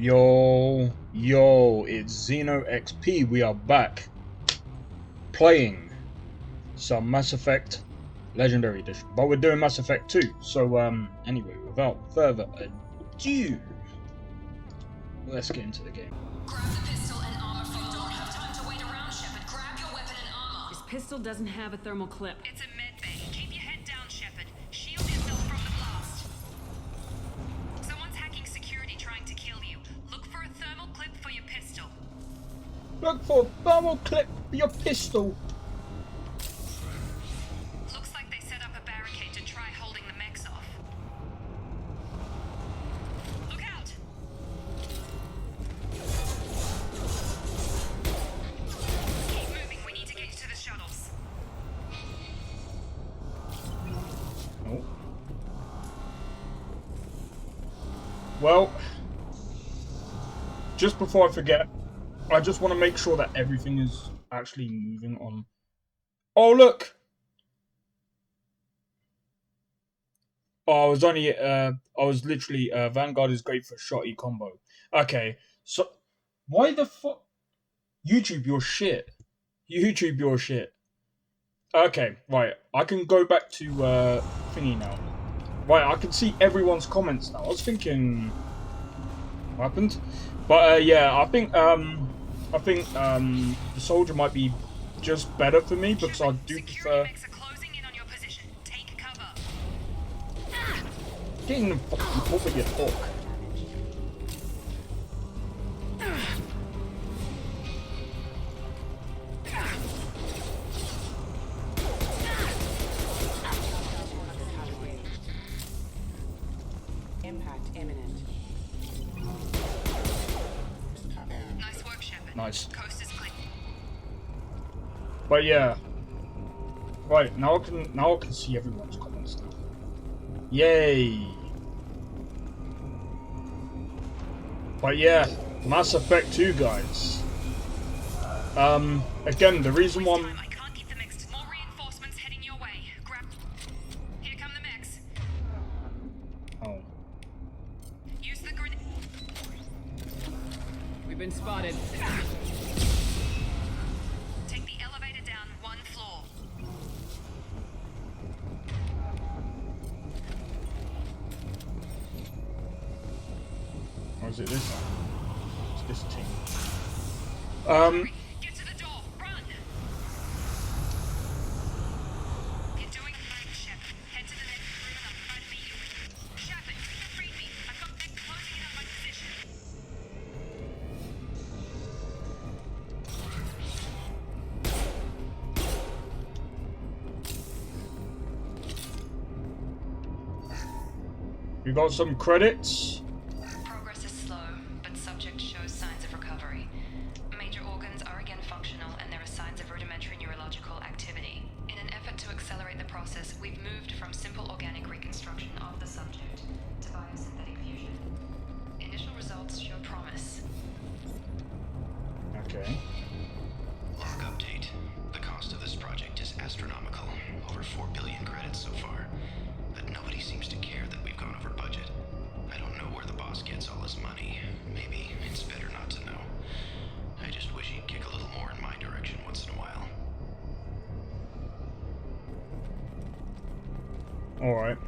Yo, yo, it's Xeno XP. We are back playing some Mass Effect Legendary Edition, but we're doing Mass Effect 2. So, anyway, without further ado, let's get into the game. Grab the pistol and armor from the door. Don't have time to wait around, Shepard. Grab your weapon and armor. This pistol doesn't have a thermal clip. It's a med bay. Keep your head down, Shepard. Shield yourself from the blast. Someone's hacking security trying to kill you. Look for a thermal clip for your pistol. Look for a thermal clip for your pistol. Looks like they set up a barricade to try holding the mechs off. Look out! Keep moving. We need to get to the shuttles. Oh. Well, just before I forget, I just want to make sure that everything is actually moving on. Oh, look! Oh, I was literally, Vanguard is great for shotty combo. Okay, so, why the fuck? YouTube, your shit. YouTube, your shit. Okay, right, I can go back to, thingy now. Right, I can see everyone's comments now. I was thinking, what happened? But, yeah, I think, the soldier might be just better for me because I do prefer Security mechs are closing in on your position. Take cover. getting them fucking over your talk. Impact imminent. Nice work, Shepard. Nice. Coast is clear. But yeah. Right, now I can see everyone's comments now. Yay! But yeah, Mass Effect 2 guys. Again, the reason why I can't keep the mechs. More reinforcements heading your way. Grab. Here come the mechs. oh. Use the grenade. We've been spotted. Take the elevator down one floor. Or is it this? It's this team. Get to the door. Run. You're doing fine, Shepard. Head to the next room and I'll try to meet you. Shepard, read me. I've got mechs closing in on my position. We got some credits. Progress is slow, but subject shows signs of recovery. Major organs are again functional, and there are signs of rudimentary neurological activity. In an effort to accelerate the process, we've moved from simple organic reconstruction of the subject to biosynthetic fusion. Initial results show promise. Okay. Log update. The cost of this project is astronomical. Over 4 billion credits so far. But nobody seems to care that we've gone over budget. I don't know where the boss gets all his money. Maybe it's better not to know. I just wish he'd kick a little more in my direction once in a while. Alright.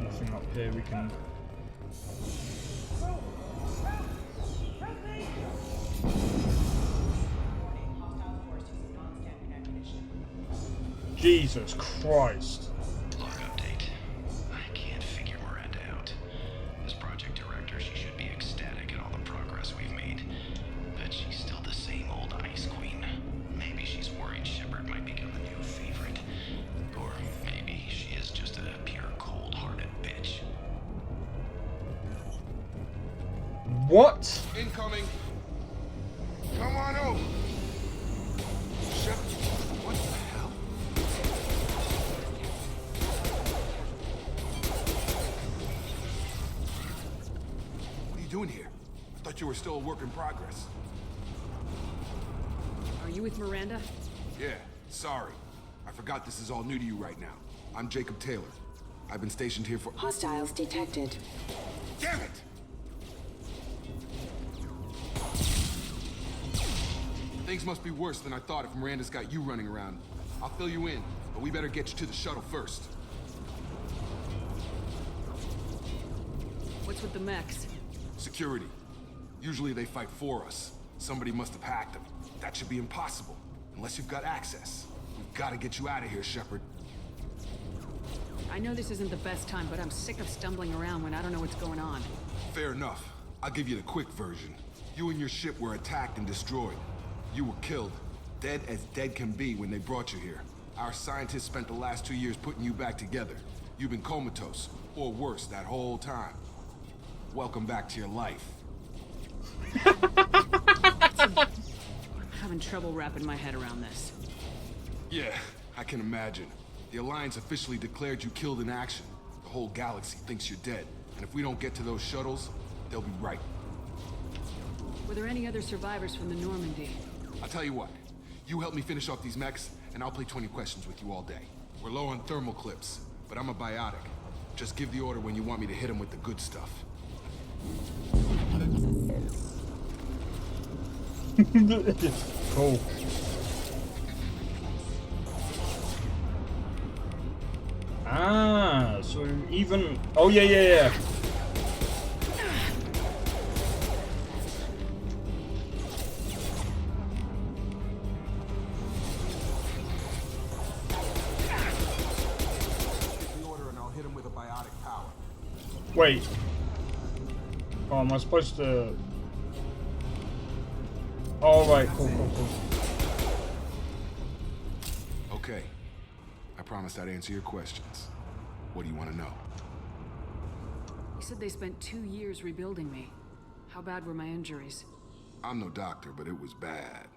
Nothing up here we can... Hostile force using non-standard ammunition. Jesus Christ. Log update. I can't figure Miranda out. As project director, she should be ecstatic at all the progress we've made. But she's still the same old Ice Queen. Maybe she's worried Shepard might become the new favorite. Or maybe she is just a pure cold-hearted bitch. What? Incoming. Come on over. Shut. What the hell? What are you doing here? I thought you were still a work in progress. Are you with Miranda? Yeah, sorry. I forgot this is all new to you right now. I'm Jacob Taylor. I've been stationed here for— Hostiles detected. Damn it! Things must be worse than I thought if Miranda's got you running around. I'll fill you in, but we better get you to the shuttle first. What's with the mechs? Security. Usually they fight for us. Somebody must have hacked them. That should be impossible, unless you've got access. We've got to get you out of here, Shepard. I know this isn't the best time, but I'm sick of stumbling around when I don't know what's going on. Fair enough. I'll give you the quick version. You and your ship were attacked and destroyed. You were killed. Dead as dead can be when they brought you here. Our scientists spent the last 2 years putting you back together. You've been comatose, or worse, that whole time. Welcome back to your life. I'm having trouble wrapping my head around this. Yeah, I can imagine. The Alliance officially declared you killed in action. The whole galaxy thinks you're dead. And if we don't get to those shuttles, they'll be right. Were there any other survivors from the Normandy? I'll tell you what. You help me finish off these mechs, and I'll play 20 questions with you all day. We're low on thermal clips, but I'm a biotic. Just give the order when you want me to hit them with the good stuff. Cool. Ah, so even... Oh, yeah. Give the order and I'll hit them with a biotic power. Wait. Oh, am I supposed to... All right, cool. Okay. I promised I'd answer your questions. What do you want to know? You said they spent 2 years rebuilding me. How bad were my injuries? I'm no doctor, but it was bad.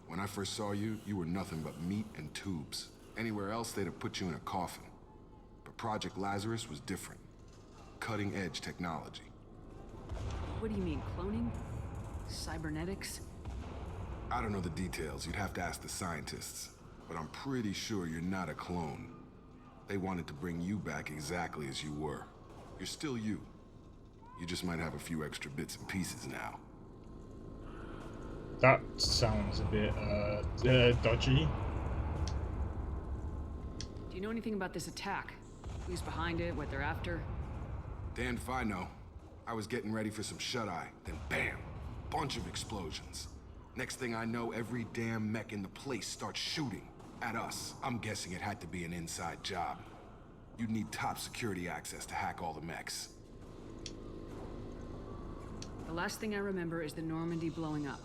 When I first saw you, you were nothing but meat and tubes. Anywhere else, they'd have put you in a coffin. But Project Lazarus was different. Cutting-edge technology. What do you mean, cloning? Cybernetics? I don't know the details. You'd have to ask the scientists. But I'm pretty sure you're not a clone. They wanted to bring you back exactly as you were. You're still you. You just might have a few extra bits and pieces now. That sounds a bit, dodgy. Do you know anything about this attack? Who's behind it, what they're after? Damned if I know. I was getting ready for some shut-eye, then bam! Bunch of explosions. Next thing I know, every damn mech in the place starts shooting. At us. I'm guessing it had to be an inside job. You'd need top security access to hack all the mechs. The last thing I remember is the Normandy blowing up.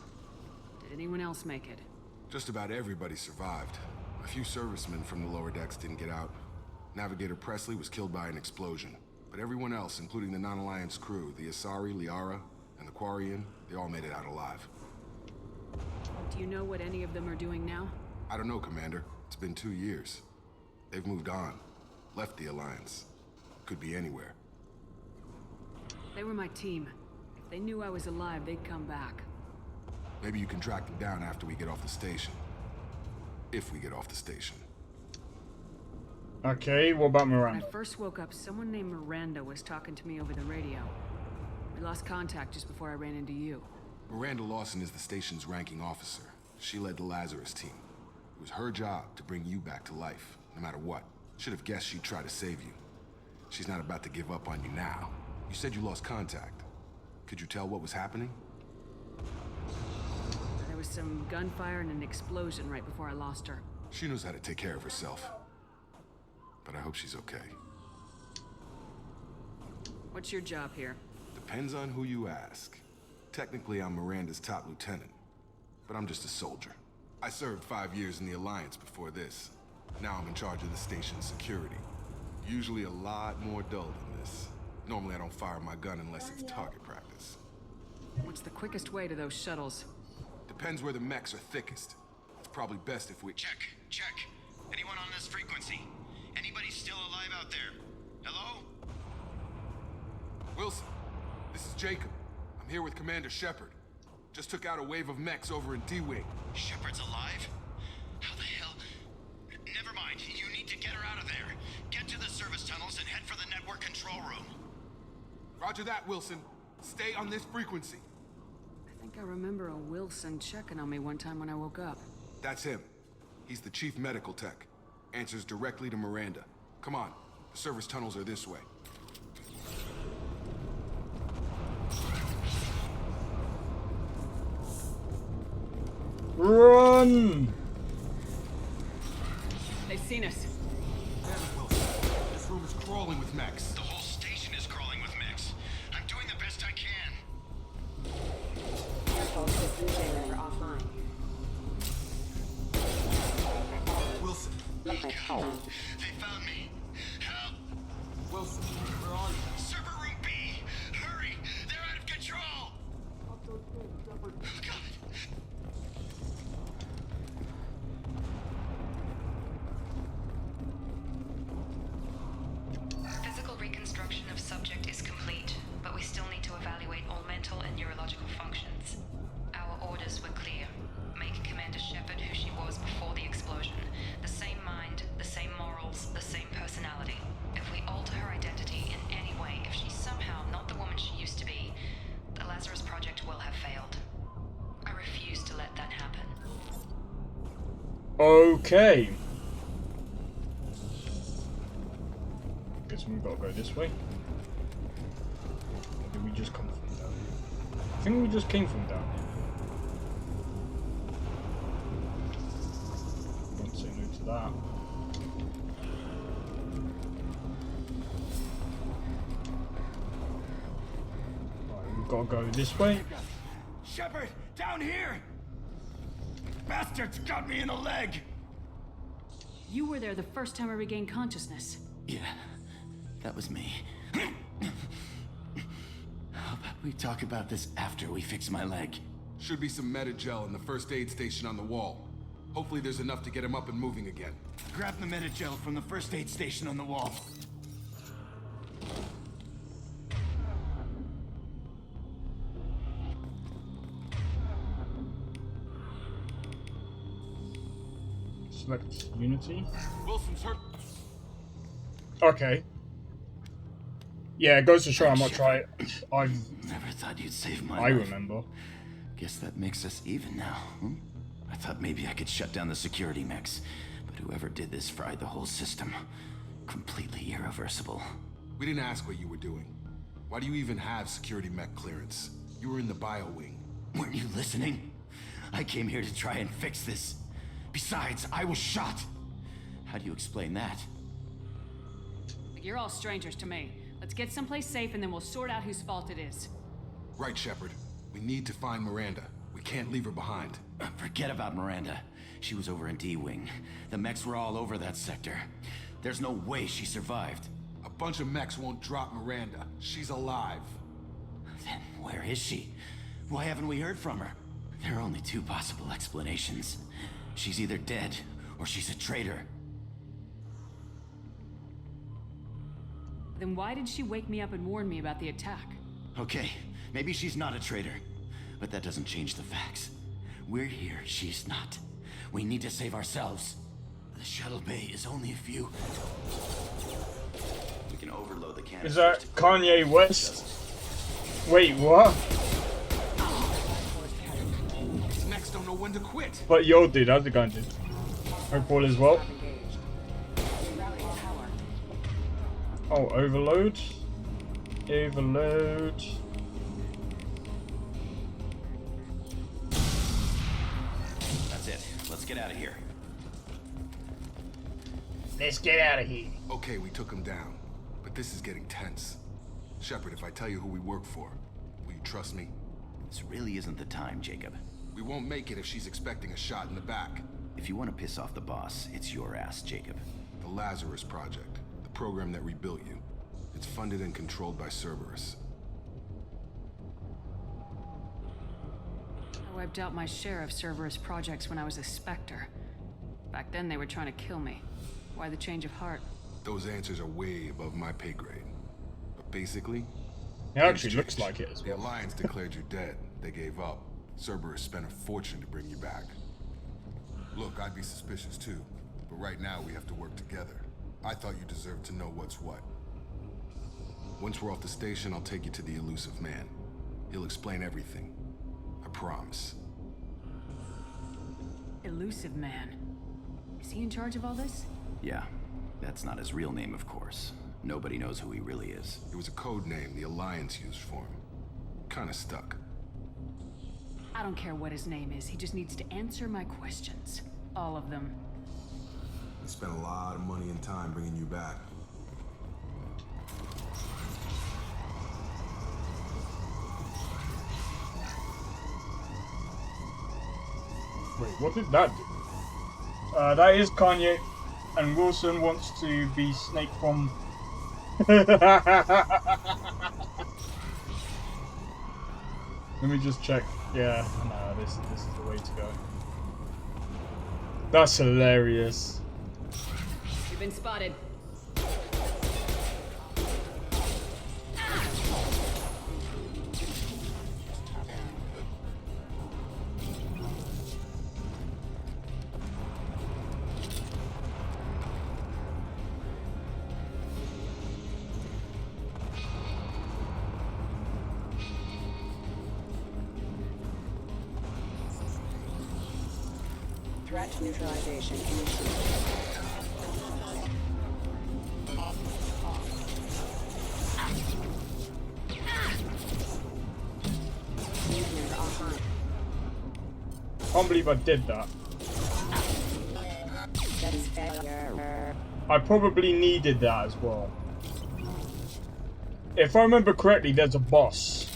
Did anyone else make it? Just about everybody survived. A few servicemen from the lower decks didn't get out. Navigator Presley was killed by an explosion. But everyone else, including the non-Alliance crew, the Asari, Liara, and the Quarian, they all made it out alive. Do you know what any of them are doing now? I don't know, Commander. It's been 2 years. They've moved on. Left the Alliance. Could be anywhere. They were my team. If they knew I was alive, they'd come back. Maybe you can track them down after we get off the station. If we get off the station. Okay, what about When Miranda? I first woke up, someone named Miranda was talking to me over the radio. We lost contact just before I ran into you. Miranda Lawson is the station's ranking officer. She led the Lazarus team. It was her job to bring you back to life, no matter what. Should have guessed she'd try to save you. She's not about to give up on you now. You said you lost contact. Could you tell what was happening? There was some gunfire and an explosion right before I lost her. She knows how to take care of herself. But I hope she's okay. What's your job here? Depends on who you ask. Technically, I'm Miranda's top lieutenant. But I'm just a soldier. I served 5 years in the Alliance before this. Now I'm in charge of the station's security. Usually a lot more dull than this. Normally I don't fire my gun unless it's target practice. What's the quickest way to those shuttles? Depends where the mechs are thickest. It's probably best if we— Check. Anyone on this frequency? Anybody still alive out there? Hello? Wilson, this is Jacob. I'm here with Commander Shepard. Just took out a wave of mechs over in D-Wing. Shepard's alive? How the hell? Never Get her out of there. Get to the service tunnels and head for the network control room. Roger that, Wilson. Stay on this frequency. I think I remember a Wilson checking on me one time when I woke up. That's him. He's the chief medical tech. Answers directly to Miranda. Come on. The service tunnels are this way. Run! They've seen us. Damn it, Wilson. This room is crawling with mechs. The whole station is crawling with mechs. I'm doing the best I can. Careful, systems generator offline. Wilson. Oh God, they found me. Help! Wilson, where are you? Server room B! Hurry! They're out of control! Oh God! Physical reconstruction of subject is complete, but we still need to evaluate all mental and neurological functions. Our orders were clear. Make Commander Shepard who she was before the explosion. The same mind, the same morals, the same personality. If we alter her identity in any way, if she's somehow not the woman she used to be, the Lazarus Project will have failed. I refuse to let that happen. Okay. Guess we've got to go this way. Or did we just come from down here? I think we just came from down here. Don't say no to that. Right, we've got to go this way. Shepard, down here! Bastards got me in the leg! You were there the first time I regained consciousness. Yeah, that was me. How about we talk about this after we fix my leg? Should be some Metagel in the first aid station on the wall. Hopefully there's enough to get him up and moving again. Grab the Metagel from the first aid station on the wall. Select Unity. Wilson's hurt. Okay. Yeah, it goes to show how much I've Never thought you'd save my I life. remember. Guess that makes us even now, hmm? I thought maybe I could shut down the security mechs, but whoever did this fried the whole system. Completely irreversible. We didn't ask what you were doing. Why do you even have security mech clearance? You were in the bio wing. Weren't you listening? I came here to try and fix this. Besides, I was shot. How do you explain that? You're all strangers to me. Let's get someplace safe and then we'll sort out whose fault it is. Right, Shepard. We need to find Miranda. We can't leave her behind. Forget about Miranda. She was over in D-Wing. The mechs were all over that sector. There's no way she survived. A bunch of mechs won't drop Miranda. She's alive. Then where is she? Why haven't we heard from her? There are only two possible explanations. She's either dead, or she's a traitor. Then why did she wake me up and warn me about the attack? Okay, maybe she's not a traitor, but that doesn't change the facts. We're here, she's not. We need to save ourselves. The shuttle bay is only a few. We can overload the canisters. Is that Kanye West? Wait, what? These mechs don't know when to quit. But yo, dude, how's it going, dude? Hope all is well. Engaged. Rerouting power. Oh, overload. Overload. That's it. Let's get out of here. Let's get out of here. Okay, we took him down. But this is getting tense. Shepard, if I tell you who we work for, will you trust me? This really isn't the time, Jacob. We won't make it if she's expecting a shot in the back. If you want to piss off the boss, it's your ass, Jacob. The Lazarus Project, the program that rebuilt you. It's funded and controlled by Cerberus. I wiped out my share of Cerberus projects when I was a Spectre. Back then they were trying to kill me. Why the change of heart? Those answers are way above my pay grade. But basically, It actually looks like it as the well. Alliance declared you dead. They gave up. Cerberus spent a fortune to bring you back. Look, I'd be suspicious too. But right now we have to work together. I thought you deserved to know what's what. Once we're off the station, I'll take you to the elusive man. He'll explain everything. I promise. Elusive Man. Is he in charge of all this? Yeah, that's not his real name, of course. Nobody knows who he really is. It was a code name the Alliance used for him. Kinda stuck. I don't care what his name is. He just needs to answer my questions. All of them. We spent a lot of money and time bringing you back. Wait, what did that do? That is Kanye, and Wilson wants to be Snake from. Let me just check. Yeah, no, this is the way to go. That's hilarious. You've been spotted. Threat neutralization initiated. Movement online. Can't believe I did that. That is failure. I probably needed that as well. If I remember correctly, there's a boss.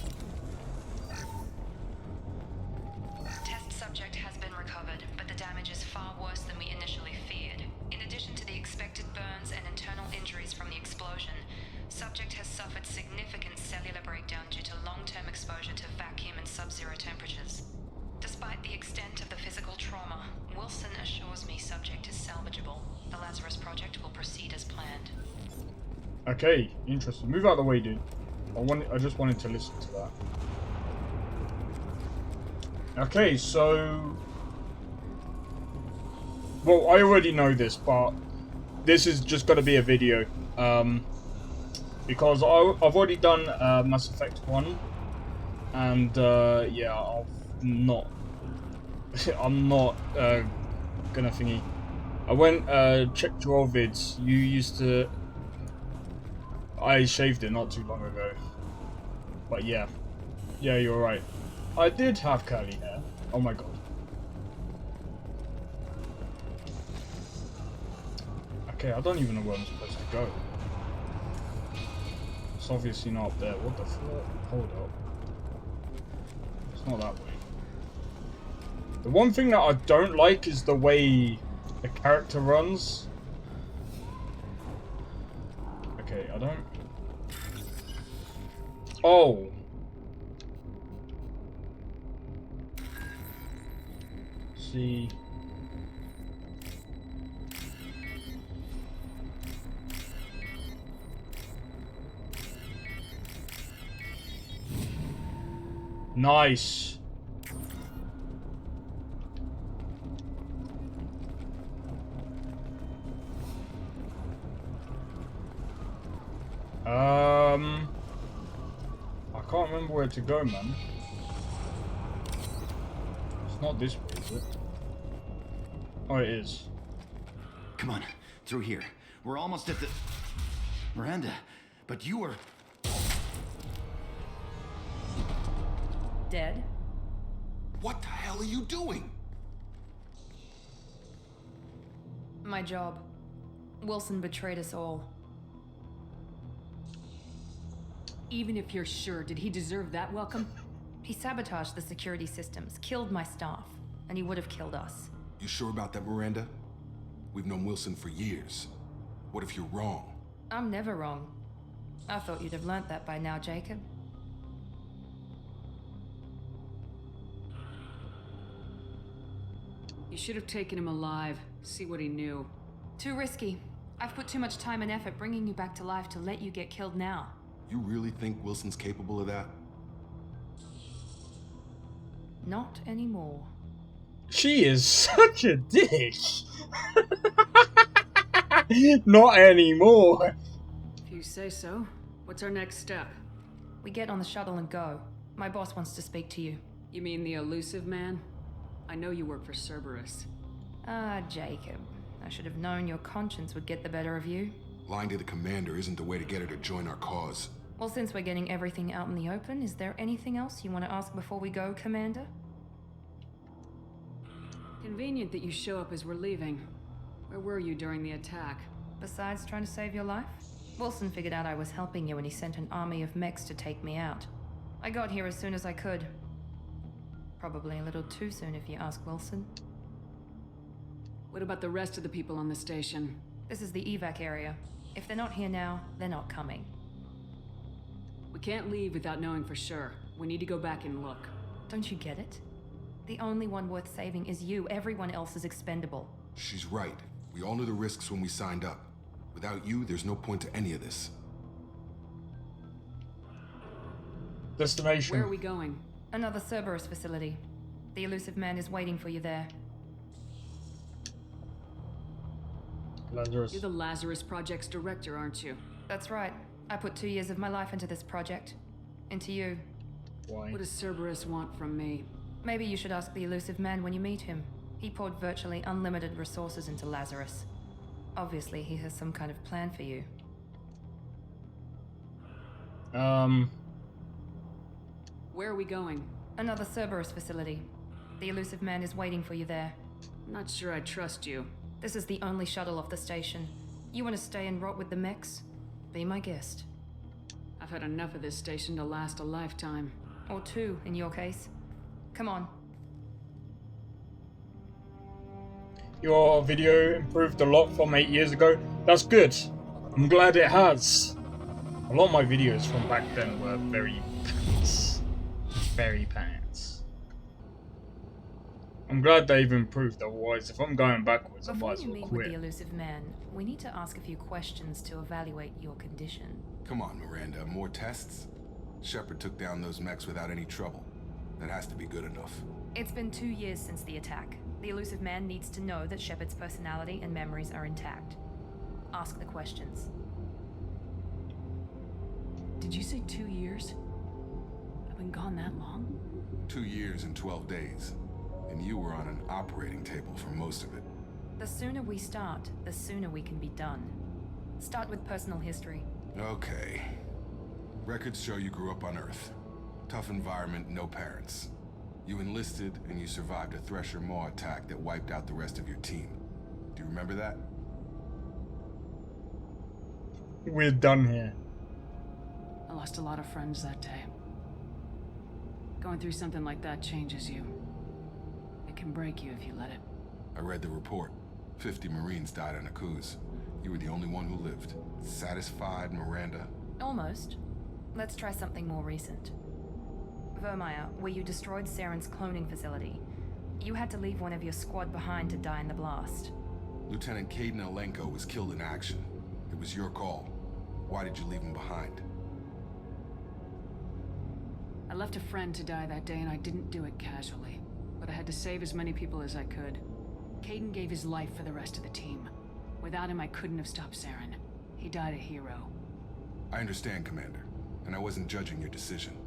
Test subject has been recovered, but the damage is far worse than we initially feared. In addition to the expected burns and internal injuries from the explosion, subject has suffered significant cellular breakdown due to long-term exposure to vacuum and sub-zero temperatures. Despite the extent of the physical trauma, Wilson assures me subject is salvageable. The Lazarus Project will proceed as planned. Okay, interesting. Move out of the way, dude. I just wanted to listen to that. Okay, so... Well, I already know this, but this is just going to be a video. Because I've already done Mass Effect 1. And, yeah, I'm not gonna thingy. I went, checked your old vids. You used to... I shaved it not too long ago. But yeah. Yeah, you're right. I did have curly hair. Oh my god. Okay, I don't even know where I'm supposed to go. It's obviously not up there. What the fuck? Hold up. It's not that way. The one thing that I don't like is the way the character runs. Okay, I don't... Oh! See... Nice! I can't remember where to go, man. It's not this way, is it? Oh, it is. Come on, through here. We're almost at the... Miranda, but you were... Dead? What the hell are you doing? My job. Wilson betrayed us all. Even if you're sure, did he deserve that welcome? He sabotaged the security systems, killed my staff, and he would have killed us. You sure about that, Miranda? We've known Wilson for years. What if you're wrong? I'm never wrong. I thought you'd have learnt that by now, Jacob. You should have taken him alive. See what he knew. Too risky. I've put too much time and effort bringing you back to life to let you get killed now. You really think Wilson's capable of that? Not anymore. She is such a dick! Not anymore. If you say so. What's our next step? We get on the shuttle and go. My boss wants to speak to you. You mean the elusive man? I know you work for Cerberus. Ah, Jacob. I should have known your conscience would get the better of you. Lying to the commander isn't the way to get her to join our cause. Well, since we're getting everything out in the open, is there anything else you want to ask before we go, Commander? Convenient that you show up as we're leaving. Where were you during the attack? Besides trying to save your life? Wilson figured out I was helping you and he sent an army of mechs to take me out. I got here as soon as I could. Probably a little too soon if you ask Wilson. What about the rest of the people on the station? This is the evac area. If they're not here now, they're not coming. We can't leave without knowing for sure. We need to go back and look. Don't you get it? The only one worth saving is you. Everyone else is expendable. She's right. We all knew the risks when we signed up. Without you, there's no point to any of this. Destination. Where are we going? Another Cerberus facility. The elusive man is waiting for you there. Lazarus. You're the Lazarus Project's director, aren't you? That's right. I put 2 years of my life into this project. Into you. Why? What does Cerberus want from me? Maybe you should ask the elusive man when you meet him. He poured virtually unlimited resources into Lazarus. Obviously, he has some kind of plan for you. Where are we going? Another Cerberus facility. The elusive man is waiting for you there. I'm not sure I trust you. This is the only shuttle off the station. You want to stay and rot with the mechs? Be my guest. I've had enough of this station to last a lifetime. Or 2, in your case. Come on. Your video improved a lot from 8 years ago. That's good. I'm glad it has. A lot of my videos from back then were very pants. Very pants. I'm glad they've improved, otherwise if I'm going backwards I Before might as you well meet with the quit. elusive man, we need to ask a few questions to evaluate your condition. Come on, Miranda, more tests? Shepard took down those mechs without any trouble. That has to be good enough. It's been 2 years since the attack. The elusive man needs to know that Shepard's personality and memories are intact. Ask the questions. Did you say 2 years? I've been gone that long? 2 years and 12 days. And you were on an operating table for most of it. The sooner we start, the sooner we can be done. Start with personal history. Okay. Records show you grew up on Earth. Tough environment, no parents. You enlisted and you survived a Thresher Maw attack that wiped out the rest of your team. Do you remember that? We're done here. I lost a lot of friends that day. Going through something like that changes you. It can break you if you let it. I read the report. 50 Marines died on Akuz. You were the only one who lived. Satisfied, Miranda? Almost. Let's try something more recent. Vermeer, where you destroyed Saren's cloning facility. You had to leave one of your squad behind to die in the blast. Lieutenant Kaidan Alenko was killed in action. It was your call. Why did you leave him behind? I left a friend to die that day and I didn't do it casually. But I had to save as many people as I could. Kaidan gave his life for the rest of the team. Without him, I couldn't have stopped Saren. He died a hero. I understand, Commander. And I wasn't judging your decision.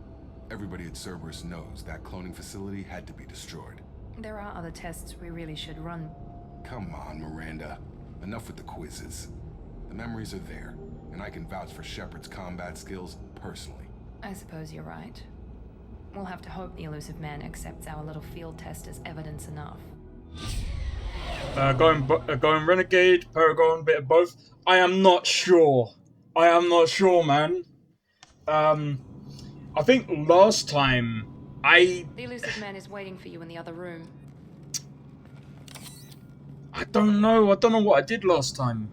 Everybody at Cerberus knows that cloning facility had to be destroyed. There are other tests we really should run. Come on, Miranda. Enough with the quizzes. The memories are there, and I can vouch for Shepard's combat skills personally. I suppose you're right. We'll have to hope the elusive man accepts our little field test as evidence enough. Going Renegade, Paragon, bit of both. I am not sure. I am not sure, man. I think last time The elusive man is waiting for you in the other room. I don't know. I don't know what I did last time.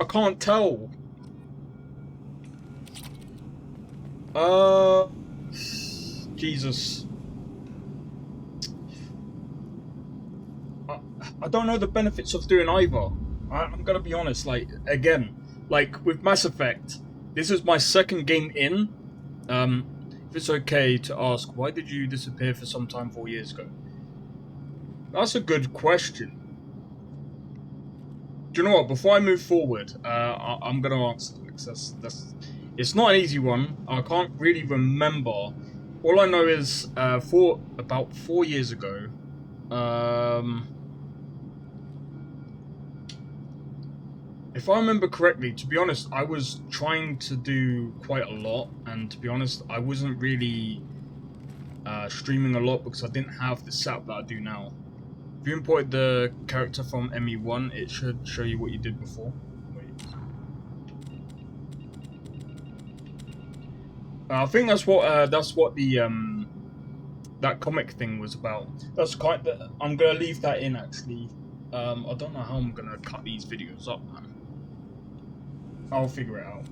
I can't tell. Jesus. I don't know the benefits of doing either. I'm gonna be honest, like, again, like, with Mass Effect, this is my second game in. If it's okay to ask, why did you disappear for some time 4 years ago? That's a good question. Do you know what? Before I move forward, I'm gonna answer this. It's not an easy one. I can't really remember. All I know is about 4 years ago. If I remember correctly, to be honest, I was trying to do quite a lot, and to be honest, I wasn't really streaming a lot because I didn't have the setup that I do now. If you imported the character from ME1, it should show you what you did before. Wait. I think that's what the that comic thing was about. That's quite. I'm gonna leave that in actually. I don't know how I'm gonna cut these videos up, man. I'll figure it out.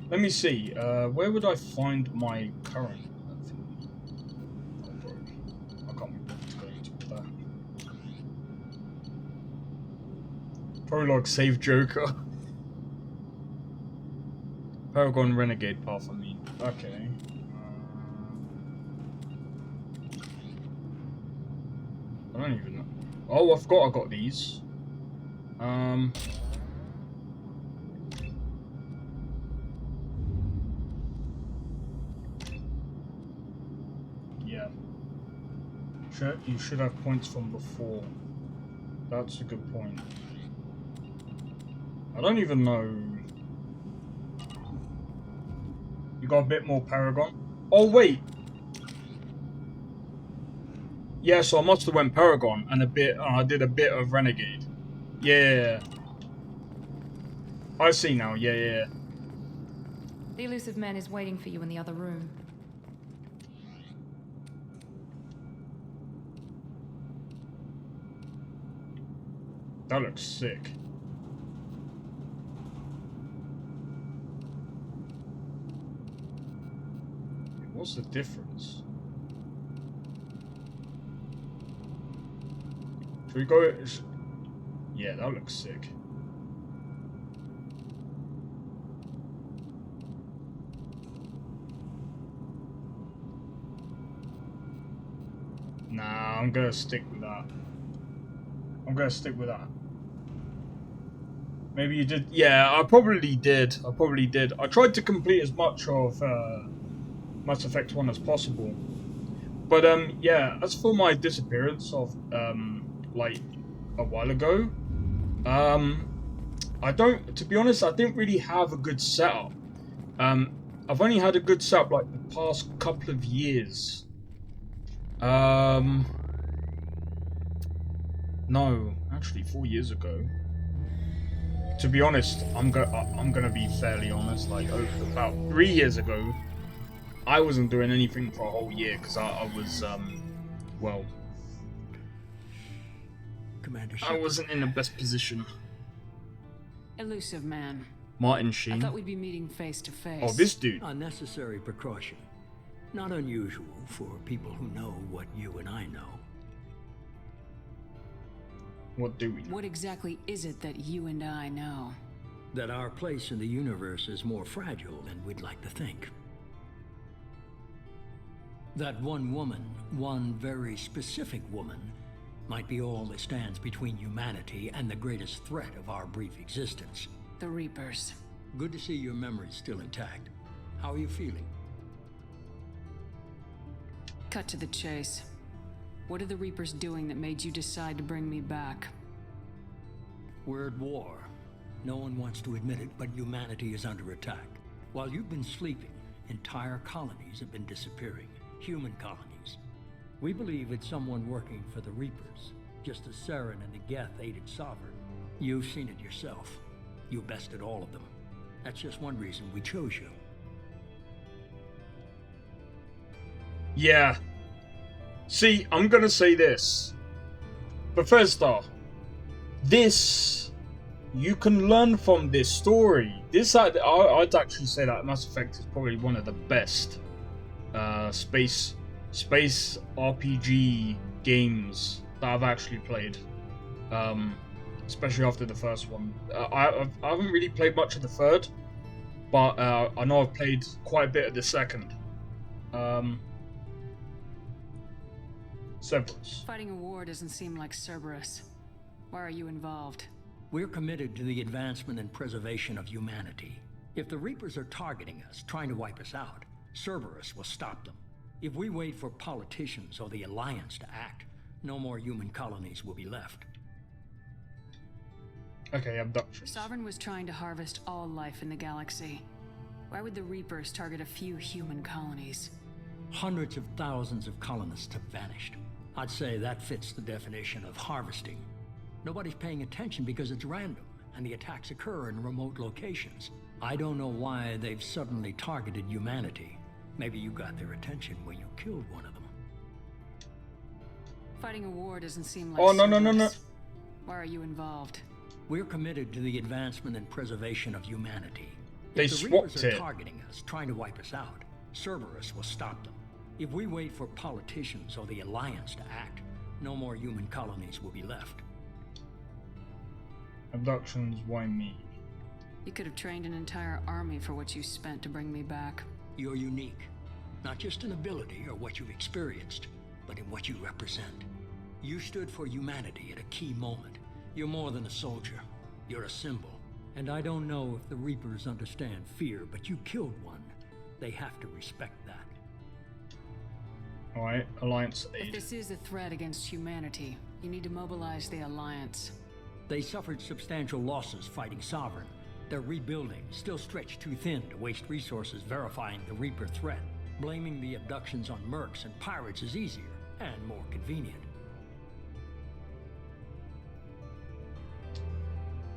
Let me see. Where would I find my current? I can't be bothered to go into that. Prologue save Joker. Paragon Renegade path. I mean, okay. I don't even know. Oh, I got these. Yeah. You should have points from before. That's a good point. I don't even know. You got a bit more Paragon? Oh, wait! Yeah, so I must have went Paragon and a bit. I did a bit of Renegade. Yeah. I see now. Yeah. The elusive man is waiting for you in the other room. That looks sick. What's the difference? Should we go? Yeah, that looks sick. Nah, I'm gonna stick with that. Maybe you did. Yeah, I probably did. I tried to complete as much of Mass Effect 1 as possible. But yeah, as for my disappearance of like a while ago, to be honest, I didn't really have a good setup. I've only had a good setup like the past couple of years. No, actually 4 years ago. To be honest, I'm gonna be fairly honest. Like about 3 years ago, I wasn't doing anything for a whole year because I was well, Commander I wasn't in the best position. Elusive man. Martin I Sheen. thought we'd be meeting face to face. Oh, this dude. Unnecessary precaution. Not unusual for people who know what you and I know. What do we know? What exactly is it that you and I know? That our place in the universe is more fragile than we'd like to think. That one woman, one very specific woman, might be all that stands between humanity and the greatest threat of our brief existence. The Reapers. Good to see your memory's still intact. How are you feeling? Cut to the chase. What are the Reapers doing that made you decide to bring me back? We're at war. No one wants to admit it, but humanity is under attack. While you've been sleeping, entire colonies have been disappearing. Human colonies. We believe it's someone working for the Reapers, just as Saren and the Geth aided Sovereign. You've seen it yourself. You bested all of them. That's just one reason we chose you. Yeah. See, I'm gonna say this. Bethesda, you can learn from this story. I'd actually say that Mass Effect is probably one of the best space RPG games that I've actually played. Especially after the first one. I haven't really played much of the third, but I know I've played quite a bit of the second. Cerberus. Fighting a war doesn't seem like Cerberus. Why are you involved? We're committed to the advancement and preservation of humanity. If the Reapers are targeting us, trying to wipe us out, Cerberus will stop them. If we wait for politicians or the Alliance to act, no more human colonies will be left. Okay, abductions. Sovereign was trying to harvest all life in the galaxy. Why would the Reapers target a few human colonies? Hundreds of thousands of colonists have vanished. I'd say that fits the definition of harvesting. Nobody's paying attention because it's random, and the attacks occur in remote locations. I don't know why they've suddenly targeted humanity. Maybe you got their attention when you killed one of them. Fighting a war doesn't seem like Oh, no, no, no, no. Cerberus. Why are you involved? We're committed to the advancement and preservation of humanity. They If the swapped Reapers are it. targeting us, trying to wipe us out, Cerberus will stop them. If we wait for politicians or the Alliance to act, no more human colonies will be left. Abductions, why me? You could have trained an entire army for what you spent to bring me back. You're unique, not just in ability or what you've experienced, but in what you represent. You stood for humanity at a key moment. You're more than a soldier. You're a symbol. And I don't know if the Reapers understand fear, but you killed one. They have to respect that. Alright, Alliance If aid. this is a threat against humanity, you need to mobilize the Alliance. They suffered substantial losses fighting Sovereign. They're rebuilding, still stretched too thin to waste resources verifying the Reaper threat. Blaming the abductions on mercs and pirates is easier and more convenient.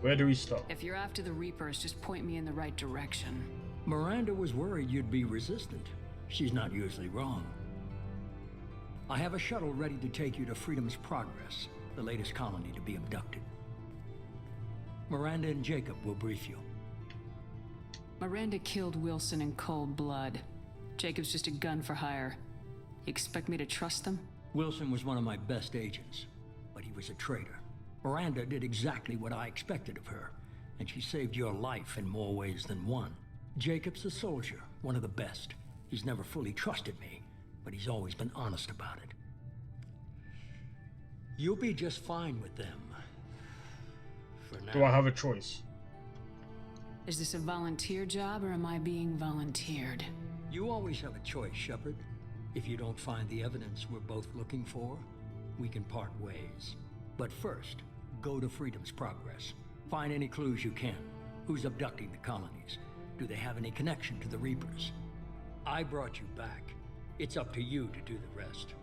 Where do we stop? If you're after the Reapers, just point me in the right direction. Miranda was worried you'd be resistant. She's not usually wrong. I have a shuttle ready to take you to Freedom's Progress, the latest colony to be abducted. Miranda and Jacob will brief you. Miranda killed Wilson in cold blood. Jacob's just a gun for hire. You expect me to trust them? Wilson was one of my best agents, but he was a traitor. Miranda did exactly what I expected of her, and she saved your life in more ways than one. Jacob's a soldier, one of the best. He's never fully trusted me, but he's always been honest about it. You'll be just fine with them. For now. Do I have a choice? Is this a volunteer job or am I being volunteered? You always have a choice, Shepard. If you don't find the evidence we're both looking for, we can part ways. But first, go to Freedom's Progress. Find any clues you can. Who's abducting the colonies? Do they have any connection to the Reapers? I brought you back. It's up to you to do the rest.